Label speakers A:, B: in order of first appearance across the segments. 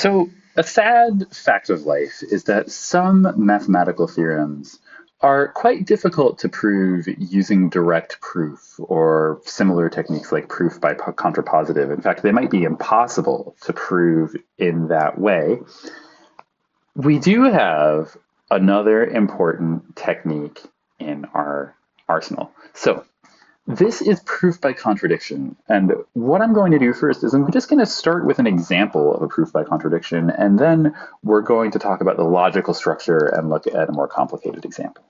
A: So, a sad fact of life is that some mathematical theorems are quite difficult to prove using direct proof or similar techniques like proof by contrapositive. In fact, they might be impossible to prove in that way. We do have another important technique in our arsenal. So, this is proof by contradiction. And what I'm going to do first is I'm just going to start with an example of a proof by contradiction, and then we're going to talk about the logical structure and look at a more complicated example.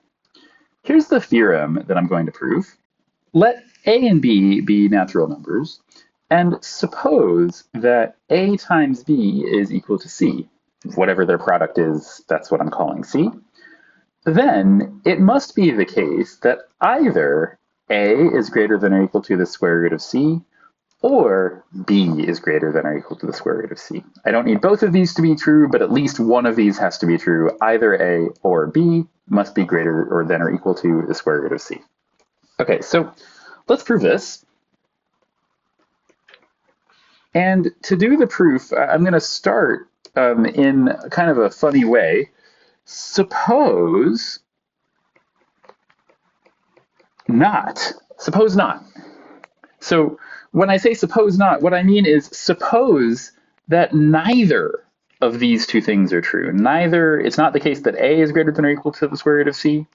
A: Here's the theorem that I'm going to prove. Let A and B be natural numbers, and suppose that A times B is equal to C. Whatever their product is, that's what I'm calling C. Then it must be the case that either A is greater than or equal to the square root of C, or B is greater than or equal to the square root of C. I don't need both of these to be true, but at least one of these has to be true. Either A or B must be greater or than or equal to the square root of C. Okay, so let's prove this. And to do the proof, I'm going to start in kind of a funny way. Suppose not. Suppose not. So when I say suppose not, what I mean is suppose that neither of these two things are true. It's not the case that A is greater than or equal to the square root of C,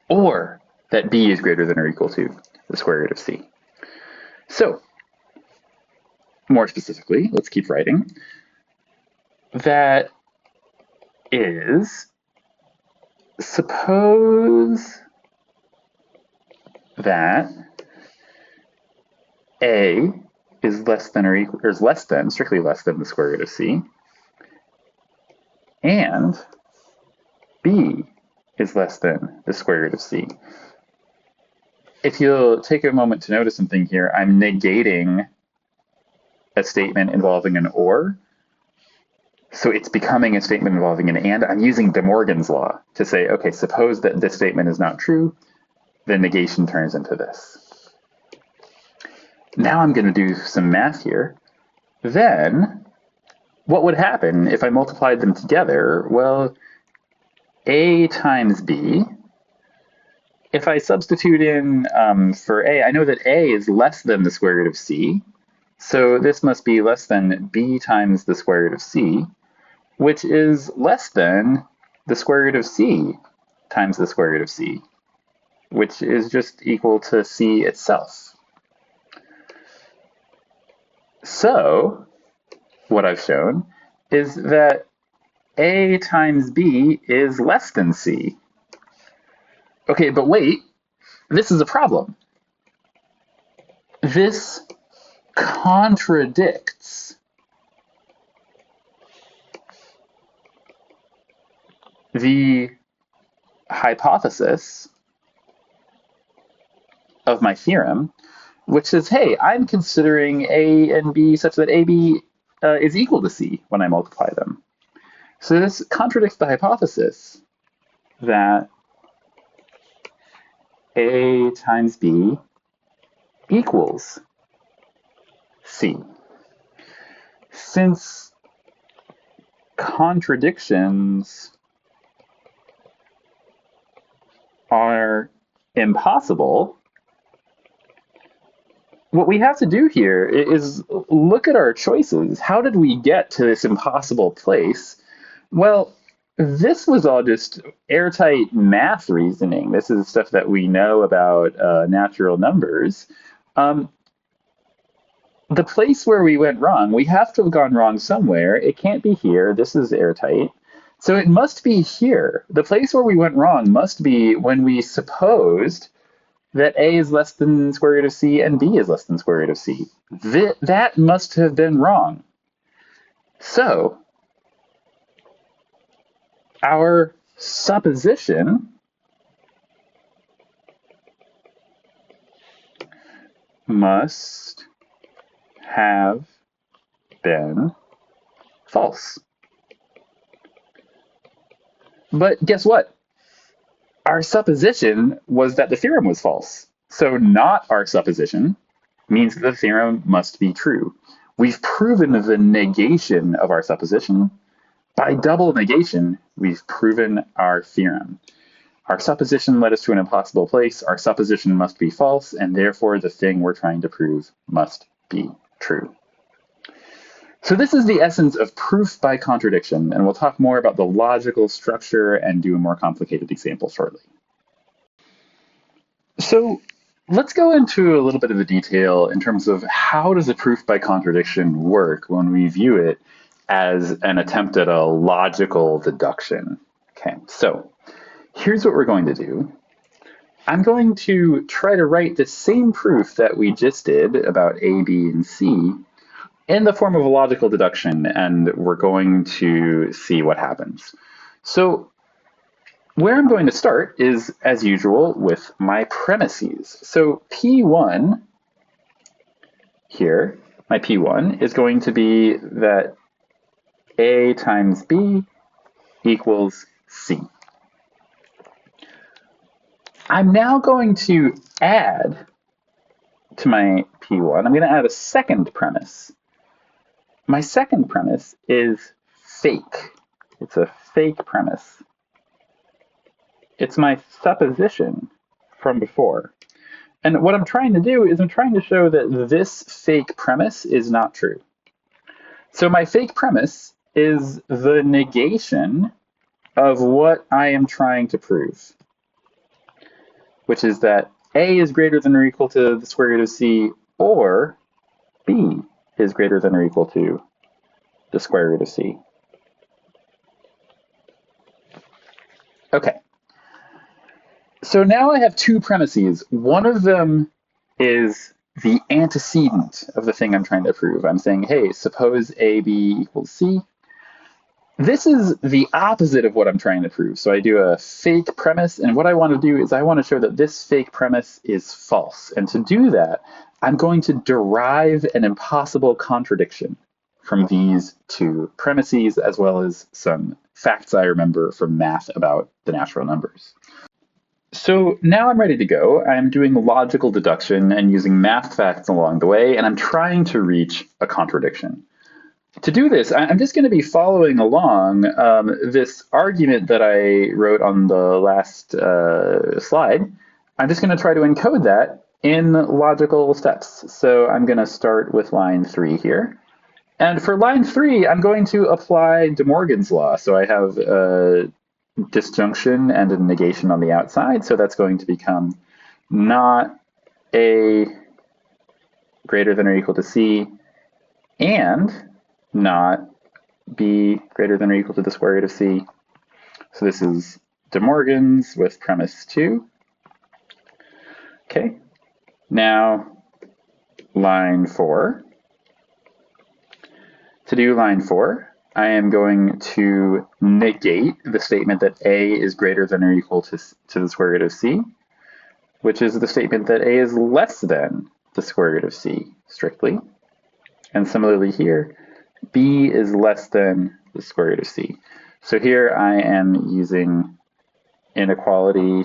A: or that B is greater than or equal to the square root of C. So, more specifically, let's keep writing. That is, suppose that A is less than or equal, or is less than, strictly less than the square root of C, and B is less than the square root of C. If you'll take a moment to notice something here, I'm negating a statement involving an or. So it's becoming a statement involving an and. I'm using De Morgan's law to say, okay, suppose that this statement is not true, the negation turns into this. Now I'm going to do some math here. Then what would happen if I multiplied them together? Well, A times B. If I substitute in for A, I know that A is less than the square root of C. So this must be less than B times the square root of C, which is less than the square root of C times the square root of C, which is just equal to C itself. So what I've shown is that A times B is less than C. Okay, but wait, this is a problem. This contradicts the hypothesis of my theorem, which says, hey, I'm considering A and B such that AB is equal to C when I multiply them. So this contradicts the hypothesis that A times B equals C. Since contradictions are impossible, what we have to do here is look at our choices. How did we get to this impossible place? Well, this was all just airtight math reasoning. This is stuff that we know about natural numbers. The place where we went wrong, we have to have gone wrong somewhere. It can't be here. This is airtight. So it must be here. The place where we went wrong must be when we supposed that A is less than square root of C and B is less than square root of C. That must have been wrong. So our supposition must have been false. But guess what? Our supposition was that the theorem was false. So not our supposition means that the theorem must be true. We've proven the negation of our supposition. By double negation, we've proven our theorem. Our supposition led us to an impossible place. Our supposition must be false, and therefore the thing we're trying to prove must be true. So this is the essence of proof by contradiction, and we'll talk more about the logical structure and do a more complicated example shortly. So let's go into a little bit of the detail in terms of how does a proof by contradiction work when we view it as an attempt at a logical deduction. Okay, so here's what we're going to do. I'm going to try to write the same proof that we just did about A, B, and C in the form of a logical deduction, and we're going to see what happens. So where I'm going to start is, as usual, with my premises. So P1 here, my P1 is going to be that A times B equals C. I'm now going to add to my P1, I'm going to add a second premise. My second premise is fake. It's a fake premise. It's my supposition from before. And what I'm trying to do is I'm trying to show that this fake premise is not true. So my fake premise is the negation of what I am trying to prove, which is that A is greater than or equal to the square root of C, or B is greater than or equal to the square root of C. Okay. So now I have two premises. One of them is the antecedent of the thing I'm trying to prove. I'm saying, hey, suppose AB equals C. This is the opposite of what I'm trying to prove. So I do a fake premise, and what I want to do is I want to show that this fake premise is false. And to do that, I'm going to derive an impossible contradiction from these two premises, as well as some facts I remember from math about the natural numbers. So now I'm ready to go. I'm doing logical deduction and using math facts along the way, and I'm trying to reach a contradiction. To do this, I'm just going to be following along this argument that I wrote on the last slide. I'm just going to try to encode that in logical steps. So I'm going to start with line 3 here. And for line 3, I'm going to apply De Morgan's law. So I have a disjunction and a negation on the outside. So that's going to become not A greater than or equal to C, and not B greater than or equal to the square root of C. So this is De Morgan's with premise 2. Okay, now line 4. To do line 4, I am going to negate the statement that A is greater than or equal to the square root of C, which is the statement that A is less than the square root of C, strictly. And similarly here, B is less than the square root of C. So here I am using inequality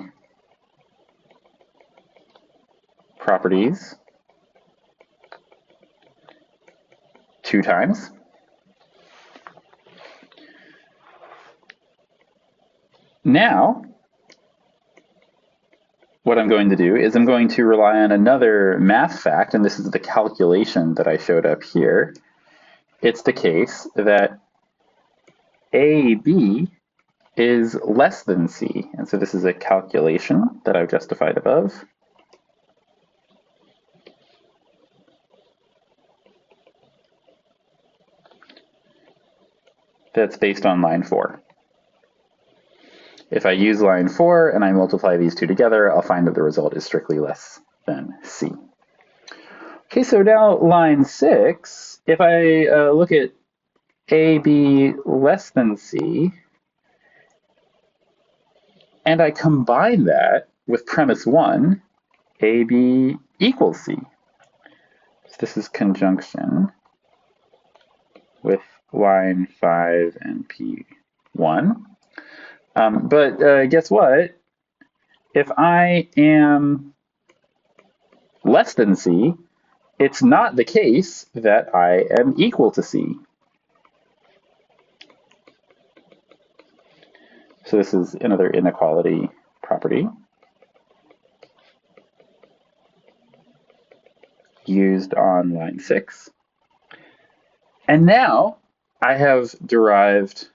A: properties 2 times. Now, what I'm going to do is I'm going to rely on another math fact, and this is the calculation that I showed up here. It's the case that AB is less than C. And so this is a calculation that I've justified above. That's based on line 4. If I use line 4 and I multiply these two together, I'll find that the result is strictly less than C. Okay, so now line 6, if I look at AB less than C, and I combine that with premise 1, AB equals C. So this is conjunction with line 5 and P1. But guess what? If I am less than C, it's not the case that I am equal to C. So this is another inequality property used on line 6. And now I have derived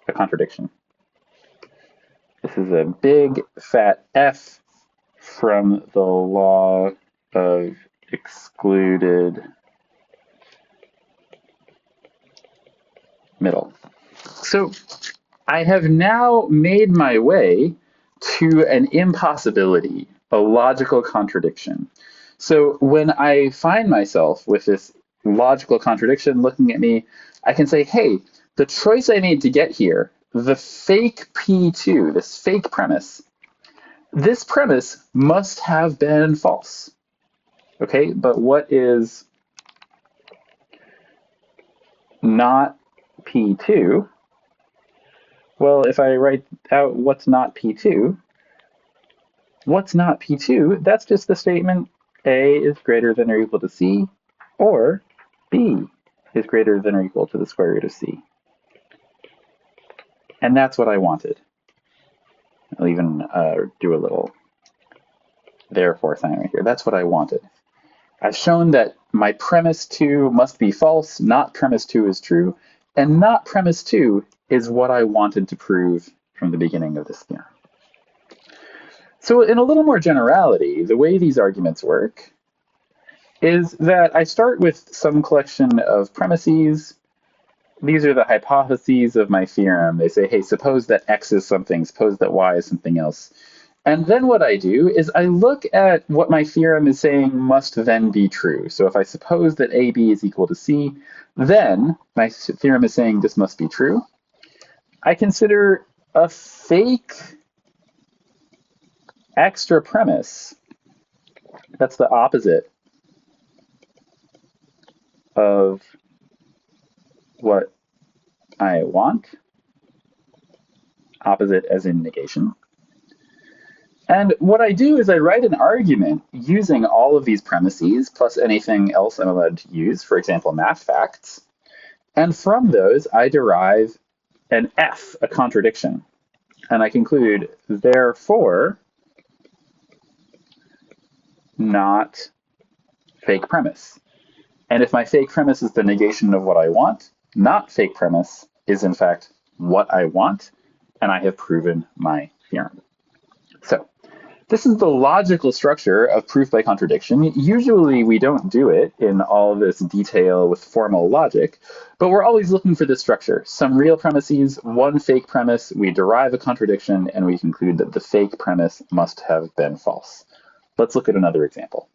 A: a contradiction. This is a big fat F from the law of excluded middle. So I have now made my way to an impossibility, a logical contradiction. So when I find myself with this logical contradiction looking at me, I can say, hey, the choice I made to get here, the fake P2, this fake premise, this premise must have been false. Okay, but what is not P2? Well, if I write out what's not P2, that's just the statement A is greater than or equal to C, or B is greater than or equal to the square root of C. And that's what I wanted. I'll even do a little therefore sign right here. That's what I wanted. I've shown that my premise 2 must be false, not premise 2 is true, and not premise 2 is what I wanted to prove from the beginning of this theorem. So in a little more generality, the way these arguments work is that I start with some collection of premises. These are the hypotheses of my theorem. They say, hey, suppose that X is something, suppose that Y is something else. And then what I do is I look at what my theorem is saying must then be true. So if I suppose that AB is equal to C, then my theorem is saying this must be true. I consider a fake extra premise that's the opposite of what I want, opposite as in negation. And what I do is I write an argument using all of these premises plus anything else I'm allowed to use, for example, math facts. And from those, I derive an F, a contradiction. And I conclude, therefore, not fake premise. And if my fake premise is the negation of what I want, not fake premise is in fact what I want, and I have proven my theorem. So this is the logical structure of proof by contradiction. Usually we don't do it in all this detail with formal logic, but we're always looking for this structure. Some real premises, one fake premise, we derive a contradiction, and we conclude that the fake premise must have been false. Let's look at another example.